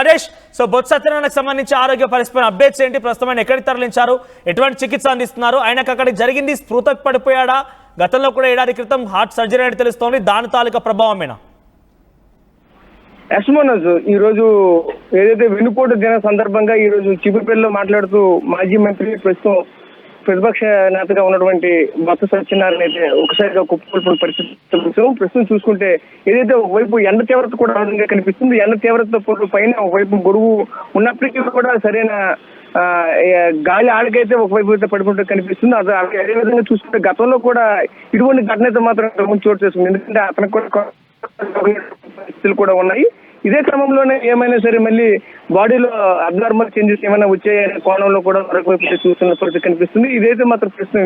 Rajesh, so Botsa సత్యనారాయణకు సంబంధించి ఆరోగ్య పరిస్థితి అప్డేట్స్ ఏంటి? ప్రస్తుతం ఎక్కడికి తరలించారు, ఎటువంటి చికిత్స అందిస్తున్నారు? ఆయనకు అక్కడికి జరిగింది స్పృహ పడిపోయాడా? గతంలో కూడా ఏడాది క్రితం హార్ట్ సర్జరీ అని తెలుస్తోంది, దాని తాలూకా ప్రభావమేనా? మనోజ్, ఈ రోజు ఏదైతే వెన్నుపోటు దిన సందర్భంగా ఈ రోజు చిగురుపల్లిలో మాట్లాడుతూ మాజీ మంత్రి ప్రస్తుతం ప్రతిపక్ష నేతగా ఉన్నటువంటి బొత్స సత్యనారాయణ అయితే ఒకసారిగా కుప్పకూలిపోయిన పరిస్థితి. ప్రస్తుతం చూసుకుంటే ఏదైతే ఒకవైపు ఎండ తీవ్రత కూడా అధికంగా కనిపిస్తుంది. ఎండ తీవ్రత పైన ఒకవైపు బరువు ఉన్నప్పటికీ కూడా సరైన గాలి ఆడికైతే ఒకవైపు అయితే పడిపోతే కనిపిస్తుంది. అదే విధంగా చూసుకుంటే గతంలో కూడా ఇటువంటి ఘటన అయితే మాత్రం చోటు చేసుకుంది. ఎందుకంటే అతనికి కూడా పరిస్థితులు కూడా ఉన్నాయి. ఇదే క్రమంలోనే ఏమైనా సరే మళ్ళీ బాడీలో అబ్నార్మల్ చేంజెస్ ఏమైనా వచ్చాయనే కోణంలో కూడా మరొక వైపు చూస్తున్న పరిస్థితి కనిపిస్తుంది. ఇదైతే మాత్రం ప్రస్తుతం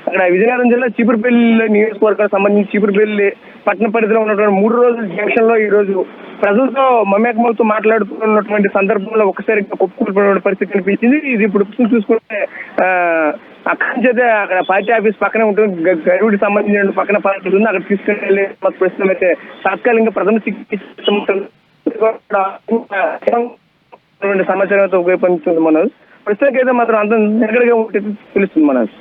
అక్కడ విజయనగరం జిల్లా చీపురుపల్లి నియోజకవర్గానికి సంబంధించి చీపురుపల్లి పట్టణ పరిధిలో ఉన్నటువంటి 3 రోజుల జంక్షన్ లో ఈ రోజు ప్రజలతో మమేకమవుతూ మాట్లాడుతున్నటువంటి సందర్భంలో ఒకసారిగా కుప్పకూలిపోయిన పరిస్థితి కనిపించింది. ఇది ఇప్పుడు చూసుకుంటే అక్కడి నుంచి అయితే అక్కడ పార్టీ ఆఫీస్ పక్కనే ఉంటుంది, గరుడికి సంబంధించిన పక్కన పార్టీ ఉంది, అక్కడ తీసుకెళ్లి ప్రస్తుతం అయితే తాత్కాలికంగా ప్రథమ చికిత్స సమాచారం అయితే ఉపయోగించుంది. మనోజ్ ప్రస్తుతానికి అయితే మాత్రం అంత దగ్గరగా ఉంటుంది తెలుస్తుంది. మనోజ్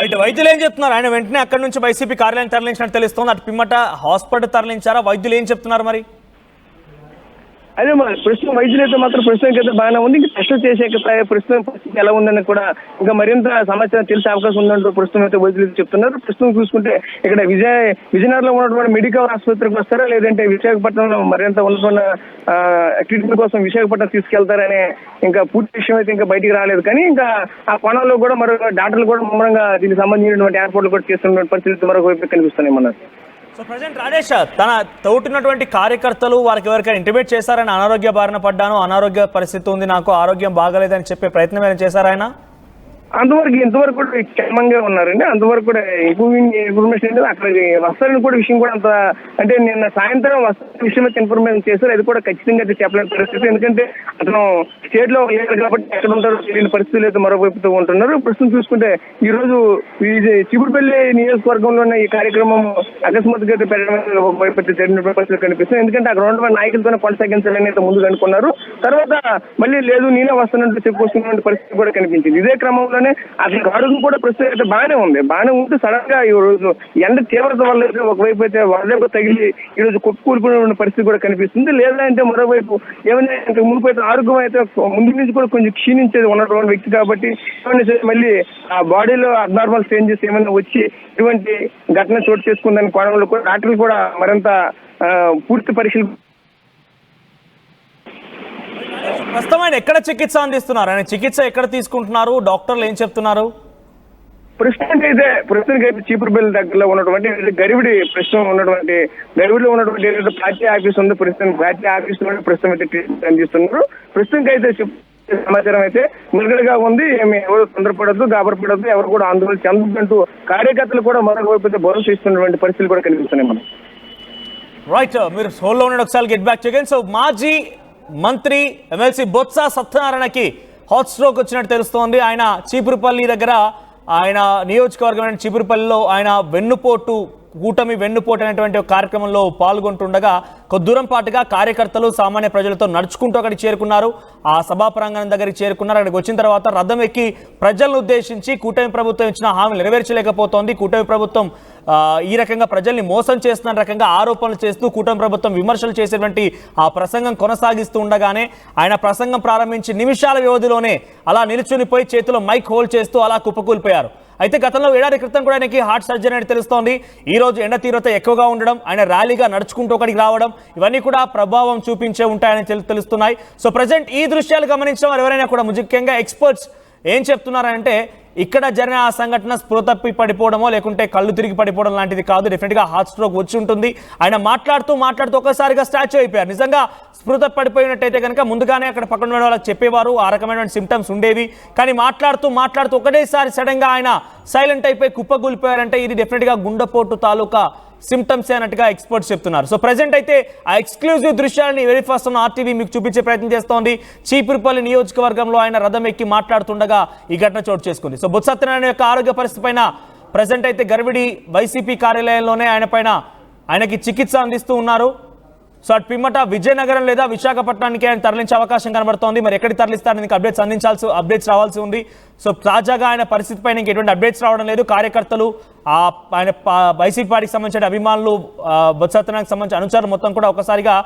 అయితే వైద్యులు ఏం చెప్తున్నారు? ఆయన వెంటనే అక్కడి నుంచి వైసీపీ కార్యాలయం తరలించినట్టు తెలుస్తోంది. అటు పిమ్మట హాస్పిటల్ తరలించారా? వైద్యులు ఏం చెప్తున్నారు మరి? అదే మరి ప్రస్తుతం వైద్యులు అయితే మాత్రం ప్రస్తుతానికి అయితే బాగానే ఉంది. ఇంకా టెస్టులు చేసే ప్రస్తుతం పరిస్థితి ఎలా ఉందని కూడా ఇంకా మరింత సమాచారం తెలిసే అవకాశం ఉందంటూ ప్రస్తుతం అయితే వైద్యులు చెప్తున్నారు. ప్రస్తుతం చూసుకుంటే ఇక్కడ విజయనగరంలో ఉన్నటువంటి మెడికల్ ఆసుపత్రికి వస్తారా, లేదంటే విశాఖపట్నంలో మరింత ఉన్నటువంటి ట్రీట్మెంట్ కోసం విశాఖపట్నం తీసుకెళ్తారనే ఇంకా పూర్తి విషయం అయితే ఇంకా బయటికి రాలేదు. కానీ ఇంకా ఆ కోణంలో కూడా మరో డాక్టర్లు కూడా ముమ్మరంగా దీనికి సంబంధించినటువంటి ఏర్పాట్లు కూడా చేస్తున్న పరిస్థితి మరొక వైపు కనిపిస్తున్నాయి. మన సో ప్రజెంట్ రాజేష్, తన తోటినటువంటి కార్యకర్తలు వారికి ఎవరికైనా ఇంటిమేట్ చేశారని అనారోగ్య బారిన పడ్డాను, అనారోగ్య పరిస్థితి ఉంది, నాకు ఆరోగ్యం బాగలేదని చెప్పే ప్రయత్నం ఏమైనా చేశారా ఆయన? ఇంతవరకు కూడా క్షేమంగా ఉన్నారండి. అంతవరకు కూడా ఇన్ఫర్మేషన్ ఏంటంటే అక్కడికి వస్తారని కూడా విషయం కూడా అంత అంటే నిన్న సాయంత్రం వస్తున్న విషయం అయితే ఇన్ఫర్మేషన్ చేశారు. అది కూడా ఖచ్చితంగా అయితే చెప్పలేని పరిస్థితి. ఎందుకంటే అతను స్టేట్ లో లేరు కాబట్టి ఎక్కడ ఉంటారో తెలియని పరిస్థితులు అయితే మరోవైపుతో ఉంటున్నారు. ప్రస్తుతం చూసుకుంటే ఈ రోజు చిగురుపల్లి నియోజకవర్గంలోనే ఈ కార్యక్రమం అకస్మాత్తుగా అయితే పెట్టడం ఒకవైపు అయితే జరిగిన పరిస్థితులు కనిపిస్తుంది. ఎందుకంటే అక్కడ ఉన్నటువంటి నాయకులతోనే కొనసాగించాలని అయితే ముందుకు అనుకున్నారు. తర్వాత మళ్ళీ లేదు నేనే వస్తానంటూ చెప్పుకొస్తున్న పరిస్థితి కూడా కనిపించింది. ఇదే క్రమంలో అతనికి ఆరోగ్యం కూడా ప్రస్తుతం అయితే బాగానే ఉంటే సడన్ గా ఈ రోజు ఎండ తీవ్రత వల్ల అయితే ఒకవైపు అయితే వరదకు తగిలి ఈ రోజు కూలిపోయిన పరిస్థితి కూడా కనిపిస్తుంది. లేదా అంటే మరోవైపు ఏమైనా ఇంతకు మునుపు అయితే ఆరోగ్యం అయితే ముందు నుంచి కూడా కొంచెం క్షీణించేది ఉన్నటువంటి వ్యక్తి కాబట్టి మళ్ళీ ఆ బాడీలో అబ్నార్మల్ చేంజెస్ ఏమైనా వచ్చి ఇటువంటి ఘటన చోటు చేసుకుందని కోణంలో కూడా డాక్టర్లు కూడా మరింత పూర్తి పరీక్షలు. ప్రస్తుతం ఆయన ఎక్కడ చికిత్స అందిస్తున్నారు? ఆయన చికిత్స ఎక్కడ తీసుకుంటున్నారు? డాక్టర్లు ఏం చెప్తున్నారు? ప్రస్తుతానికి అయితే చీపురుపల్లి దగ్గరలో ఉన్నటువంటి గరివిడిలో ఉన్నటువంటి ఏదైతే పార్టీ ఆఫీస్ ఉందో ప్రస్తుతం పార్టీ ఆఫీస్ లో ప్రస్తుతం అయితే ట్రీట్మెంట్ అందిస్తున్నారు. ప్రస్తుతానికి అయితే సమాచారం అయితే నిలకడగా ఉంది. ఎవరు తొందరపడద్దు, గాబరపడద్దు, ఎవరు కూడా ఆందోళన చెందదంటూ కార్యకర్తలు కూడా మరొక వైపు అయితే భరోసా ఇస్తున్నటువంటి పరిస్థితులు కూడా కనిపిస్తున్నాయి. మనం రైట్, మీరు హోల్లో ఉండండి, ఒకసారి గెట్ బ్యాక్ అగైన్. సో మాజీ మంత్రి ఎమ్మెల్సీ బొత్స సత్యనారాయణకి హాట్ స్ట్రోక్ వచ్చినట్టు తెలుస్తోంది. ఆయన చీపురుపల్లి దగ్గర ఆయన నియోజకవర్గం చీపురుపల్లిలో ఆయన కూటమి వెన్నుపోటు అనేటువంటి ఒక కార్యక్రమంలో పాల్గొంటుండగా కొద్దూరం పాటుగా కార్యకర్తలు సామాన్య ప్రజలతో నడుచుకుంటూ అక్కడికి చేరుకున్నారు. ఆ సభా ప్రాంగణం దగ్గరికి చేరుకున్నారు. అక్కడికి వచ్చిన తర్వాత రథం ఎక్కి ప్రజలను ఉద్దేశించి కూటమి ప్రభుత్వం ఇచ్చిన హామీలు నెరవేర్చలేకపోతోంది, కూటమి ప్రభుత్వం ఈ రకంగా ప్రజల్ని మోసం చేస్తున్న రకంగా ఆరోపణలు చేస్తూ కూటమి ప్రభుత్వం విమర్శలు చేసేటువంటి ఆ ప్రసంగం కొనసాగిస్తూ ఉండగానే ఆయన ప్రసంగం ప్రారంభించి నిమిషాల వ్యవధిలోనే అలా నిలుచునిపోయి చేతిలో మైక్ హోల్డ్ చేస్తూ అలా కుప్పకూలిపోయారు. అయితే గతంలో ఏడాది క్రితం కూడా ఆయనకి హార్ట్ సర్జరీ అని తెలుస్తోంది. ఈ రోజు ఎండ తీవ్రత ఎక్కువగా ఉండడం, ఆయన ర్యాలీగా నడుచుకుంటూ ఒకటికి రావడం, ఇవన్నీ కూడా ప్రభావం చూపించే ఉంటాయని తెలుస్తున్నాయి. సో ప్రజెంట్ ఈ దృశ్యాలు గమనించడం ఎవరైనా కూడా ముఖ్యంగా ఎక్స్పర్ట్స్ ఏం చెప్తున్నారంటే ఇక్కడ జరిగిన ఆ సంఘటన స్పృహ తప్పి పడిపోవడమో లేకుంటే కళ్ళు తిరిగి పడిపోవడం లాంటిది కాదు, డెఫినెట్గా హార్ట్ స్ట్రోక్ వచ్చి ఉంటుంది. ఆయన మాట్లాడుతూ ఒకసారిగా స్టాచ్యూ అయిపోయారు. నిజంగా స్పృహ పడిపోయినట్టయితే కనుక ముందుగానే అక్కడ పక్కన ఉన్న వాళ్ళకి చెప్పేవారు, ఆ రకమైన సిమ్టమ్స్ ఉండేవి. కానీ మాట్లాడుతూ ఒకటేసారి సడన్గా ఆయన సైలెంట్ అయిపోయి కుప్పగూలిపోయారంటే ఇది డెఫినెట్గా గుండెపోటు తాలూకా సిమ్టమ్స్ అన్నట్టుగా ఎక్స్పర్ట్స్ చెప్తున్నారు. సో ప్రెజెంట్ అయితే ఆ ఎక్స్క్లూజివ్ దృశ్యాలని వెరీ ఫస్ట్ ఆర్టీవీ మీకు చూపించే ప్రయత్నం చేస్తోంది. చీపురుపల్లి నియోజకవర్గంలో ఆయన రథం ఎక్కి మాట్లాడుతుండగా ఈ ఘటన చోటు చేసుకుంది. సో బొత్స సత్యనారాయణ యొక్క ఆరోగ్య పరిస్థితి పైన ప్రెజెంట్ అయితే గరివిడి వైసీపీ కార్యాలయంలోనే ఆయనకి చికిత్స అందిస్తూ ఉన్నారు. సో అటు పిమ్మట విజయనగరం లేదా విశాఖపట్నానికి ఆయన తరలించే అవకాశం కనబడుతోంది. మరి ఎక్కడికి తరలిస్తారని ఇంకా అప్డేట్స్ రావాల్సి ఉంది. సో తాజాగా ఆయన పరిస్థితి పైన ఎటువంటి అప్డేట్స్ రావడం లేదు. కార్యకర్తలు ఆయన వైసీపీ పార్టీకి సంబంధించిన అభిమానులు బొత్స సత్యనారాయణకి సంబంధించిన అనుచరులు మొత్తం కూడా ఒకసారిగా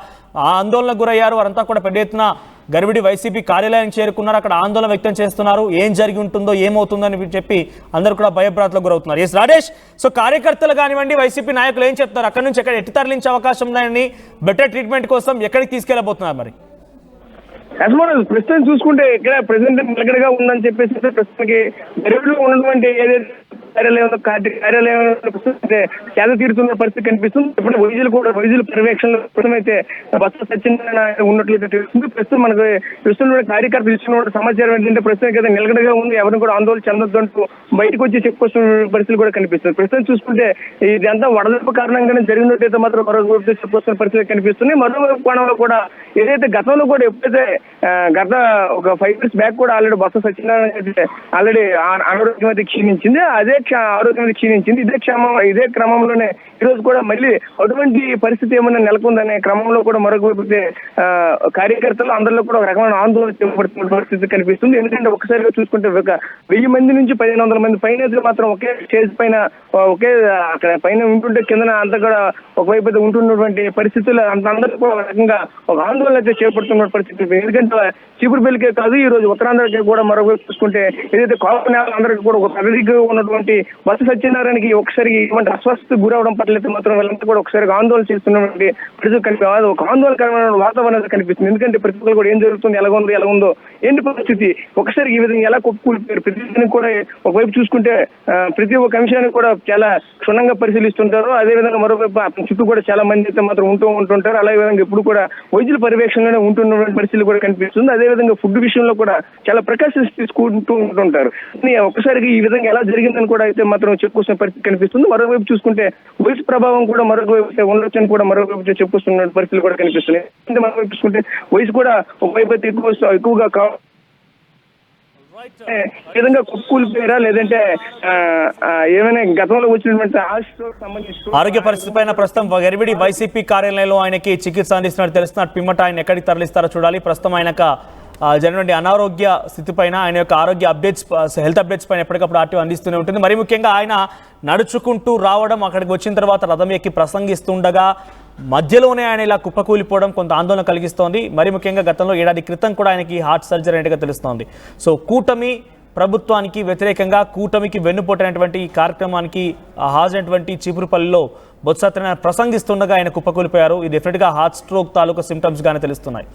ఆందోళనకు గురయ్యారు. వారంతా కూడా పెద్ద ఎత్తున గరివిడి వైసీపీ కార్యాలయానికి చేరుకున్నారు. అక్కడ ఆందోళన వ్యక్తం చేస్తున్నారు. ఏం జరిగి ఉంటుందో ఏమవుతుందో అని చెప్పి అందరూ కూడా భయభ్రాంతులకు గురవుతున్నారు. ఎస్ రాజేష్, సో కార్యకర్తలు కానివ్వండి వైసీపీ నాయకులు ఏం చెప్తారు? అక్కడ నుంచి ఎక్కడ ఎట్టి తరలించే అవకాశం ఉందని, బెటర్ ట్రీట్మెంట్ కోసం ఎక్కడికి తీసుకెళ్లబోతున్నారు? మరి ప్రస్తుతం చూసుకుంటే ఇక్కడ ప్రెసిడెంట్ నిలకడగా ఉందని చెప్పేసి ప్రస్తుతానికి గరివిడిలో ఉన్నటువంటి ఏదైతే కార్యాలయం సేద తీరుతున్న పరిస్థితి కనిపిస్తుంది. ఇప్పుడు వైద్యుల పర్యవేక్షణలో ప్రస్తుతమైతే బొత్స సత్యనారాయణ ఉన్నట్లయితే తెలుస్తుంది. ప్రస్తుతం మనకు చూస్తున్న కార్యకర్తలు ఇస్తున్న సమాచారం ఏంటంటే ప్రస్తుతం అయితే నిలకడగా ఉంది, ఎవరిని కూడా ఆందోళన చెందొద్దంటూ బయటకు వచ్చి చెప్పుకొస్తున్న పరిస్థితులు కూడా కనిపిస్తుంది. ప్రస్తుతం చూసుకుంటే ఇదంతా వడదెబ్బ కారణంగానే జరిగినట్టయితే మాత్రం మరొక చెప్పుకొస్తున్న పరిస్థితులు కనిపిస్తుంది. మరోవైపు కోణంలో కూడా ఏదైతే గతంలో కూడా ఎప్పుడైతే గత ఒక 5 years బ్యాక్ కూడా ఆల్రెడీ బొత్స సత్యనారాయణ ఆల్రెడీ అనారోగ్యం అయితే క్షీణించింది. ఆరోగ్యం క్షీణించింది. ఇదే క్రమంలోనే ఈరోజు కూడా మళ్ళీ అటువంటి పరిస్థితి ఏమైనా నెలకొందనే క్రమంలో కూడా మరొక కార్యకర్తలు అందరిలో కూడా ఒక రకమైన ఆందోళన చేపడుతున్న పరిస్థితి కనిపిస్తుంది. ఎందుకంటే ఒకసారిగా చూసుకుంటే ఒక 1000 మంది నుంచి 1500 మంది పైన మాత్రం ఒకే స్టేజ్ పైన ఒకే అక్కడ పైన ఉంటుంటే కింద అంతా కూడా ఒకవైపు అయితే ఉంటున్నటువంటి పరిస్థితులు అందరూ కూడా ఒక రకంగా ఒక ఆందోళన అయితే చేపడుతున్న పరిస్థితి. ఎందుకంటే చీపురుపల్లికే కాదు, ఈ రోజు ఉత్తరాంధ్రకి కూడా మరొక చూసుకుంటే ఏదైతే కాపు నేలందరికీ కూడా ఒక పదవిగా ఉన్నటువంటి బొత్స సత్యనారాయణకి ఒకసారి ఇటువంటి అస్వస్థతకు గురవడం పట్లయితే మాత్రం వీళ్ళంతా కూడా ఒకసారి ఆందోళన చేస్తున్నటువంటి పరిస్థితి ఒక ఆందోళనకరమైన వాతావరణం కనిపిస్తుంది. ఎందుకంటే ప్రతి ఒక్కరు కూడా ఏం జరుగుతుంది, ఎలా ఉందో ఏంటి పరిస్థితి, ఒకసారి ఈ విధంగా ఎలా కొప్పుకూలిపోయారు. ప్రతి కూడా ఒకవైపు చూసుకుంటే ప్రతి ఒక్క అంశాన్ని కూడా చాలా క్షుణ్ణంగా పరిశీలిస్తుంటారు. అదేవిధంగా మరోవైపు అతని చుట్టూ కూడా చాలా మంది అయితే మాత్రం ఉంటుంటారు. అలాగే విధంగా ఎప్పుడు కూడా వైద్యుల పర్యవేక్షణలోనే ఉంటున్నటువంటి పరిస్థితులు కూడా కనిపిస్తుంది. అదేవిధంగా ఫుడ్ విషయంలో కూడా చాలా ప్రికాషన్స్ తీసుకుంటూ ఉంటుంటారు. ఒకసారికి ఈ విధంగా ఎలా జరిగిందని కూడా అయితే మాత్రం చెప్పుకొస్తున్న పరిస్థితి కనిపిస్తుంది. మరోవైపు చూసుకుంటే వయసు ప్రభావం కూడా మరొక వైపు ఉండొచ్చని కూడా మరొక వైపు చెప్పుకొస్తున్న పరిస్థితులు కూడా కనిపిస్తున్నాయి. మరోవైపు చూసుకుంటే వయసు కూడా ఒకవైపు అయితే ఎక్కువగా విధంగా కూలిపోయారా లేదంటే ఏమైనా గతంలో వచ్చినటువంటి ఆరోగ్య పరిస్థితి పైన ప్రస్తుతం గరివిడి వైసీపీ కార్యాలయంలో ఆయనకి చికిత్స అందిస్తున్నట్టు తెలుస్తున్నట్టు పిమ్మట ఆయన ఎక్కడికి తరలిస్తారో చూడాలి. ప్రస్తుతం ఆయనకు జరిగినటువంటి అనారోగ్య స్థితి పైన ఆయన యొక్క ఆరోగ్య హెల్త్ అప్డేట్స్ పైన ఎప్పటికప్పుడు ఆర్టీఓ అందిస్తూనే ఉంటుంది. మరి ముఖ్యంగా ఆయన నడుచుకుంటూ రావడం, అక్కడికి వచ్చిన తర్వాత రథం ఎక్కి ప్రసంగిస్తుండగా మధ్యలోనే ఆయన ఇలా కుప్పకూలిపోవడం కొంత ఆందోళన కలిగిస్తోంది. మరి ముఖ్యంగా గతంలో 1 ఏడాది క్రితం కూడా ఆయనకి హార్ట్ సర్జరీ అనేట్టుగా తెలుస్తోంది. సో కూటమి ప్రభుత్వానికి వ్యతిరేకంగా కూటమికి వెన్నుపోటైనటువంటి ఈ కార్యక్రమానికి హాజరైనటువంటి చీపురుపల్లిలో బొత్స సత్యనారాయణ ప్రసంగిస్తుండగా ఆయన కుప్పకూలిపోయారు. ఇది డెఫినెట్గా హార్ట్ స్ట్రోక్ తాలూకు సిమ్టమ్స్ గానే తెలుస్తున్నాయి.